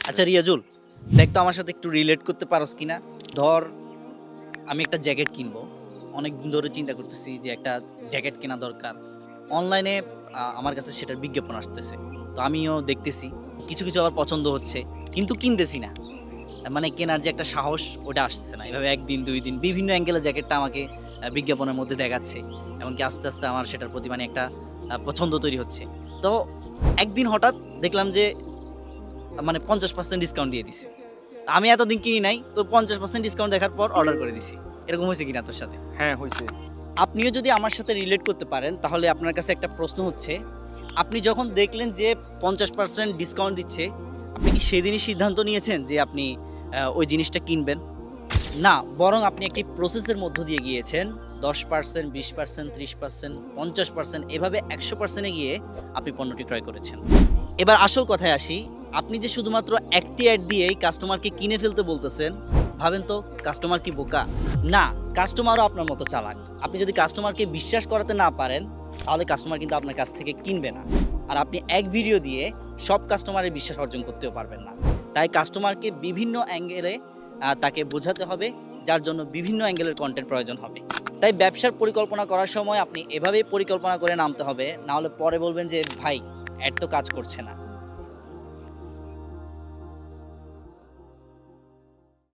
আচ্ছা রিয়াজুল, দেখ তো আমার সাথে একটু রিলেট করতে পারোস কিনা। ধর আমি একটা জ্যাকেট কিনবো, অনেক দিন ধরে চিন্তা করতেছি যে একটা জ্যাকেট কেনা দরকার। অনলাইনে আমার কাছে সেটার বিজ্ঞাপন আসতেছে, তো আমিও দেখতেছি, কিছু কিছু আবার পছন্দ হচ্ছে, কিন্তু কিনতেছি না। মানে কেনার যে একটা সাহস, ওটা আসতেছে না। এভাবে একদিন দুই দিন বিভিন্ন অ্যাঙ্গেলে জ্যাকেটটা আমাকে বিজ্ঞাপনের মধ্যে দেখাচ্ছে, এমনকি আস্তে আস্তে আমার সেটার প্রতি মানে একটা পছন্দ তৈরি হচ্ছে। তো একদিন হঠাৎ দেখলাম যে মানে 50% ডিসকাউন্ট দিয়ে দিছে। তা আমি এতদিন কিনি নাই, তো 50% ডিসকাউন্ট দেখার পর অর্ডার করে দিছি। এরকম হয়েছে কিনা তোর সাথে? হ্যাঁ, হইছে। আপনিও যদি আমার সাথে রিলেট করতে পারেন, তাহলে আপনার কাছে একটা প্রশ্ন হচ্ছে, আপনি যখন দেখলেন যে 50% ডিসকাউন্ট দিচ্ছে, আপনি কি সেদিনই সিদ্ধান্ত নিয়েছেন যে আপনি ওই জিনিসটা কিনবেন? না, বরং আপনি একটি প্রসেসের মধ্য দিয়ে গিয়েছেন। 10%, 20%, 30%, 50% এভাবে 100% এ গিয়ে আপনি পণ্যটি ক্রয় করেছেন। এবার আসল কথায় আসি, আপনি যে শুধুমাত্র একটি অ্যাড দিয়েই কাস্টমারকে কিনে ফেলতে বলতেছেন, ভাবেন তো কাস্টমার কি বোকা? না, কাস্টমারও আপনার মতো চালাক। আপনি যদি কাস্টমারকে বিশ্বাস করাতে না পারেন, তাহলে কাস্টমার কিন্তু আপনার কাছ থেকে কিনবে না। আর আপনি এক ভিডিও দিয়ে সব কাস্টমারের বিশ্বাস অর্জন করতেও পারবেন না। তাই কাস্টমারকে বিভিন্ন অ্যাঙ্গেলে তাকে বোঝাতে হবে, যার জন্য বিভিন্ন অ্যাঙ্গেলের কনটেন্ট প্রয়োজন হবে। তাই ব্যবসার পরিকল্পনা করার সময় আপনি এভাবেই পরিকল্পনা করে নামতে হবে, না হলে পরে বলবেন যে ভাই অ্যাড তো কাজ করছে না।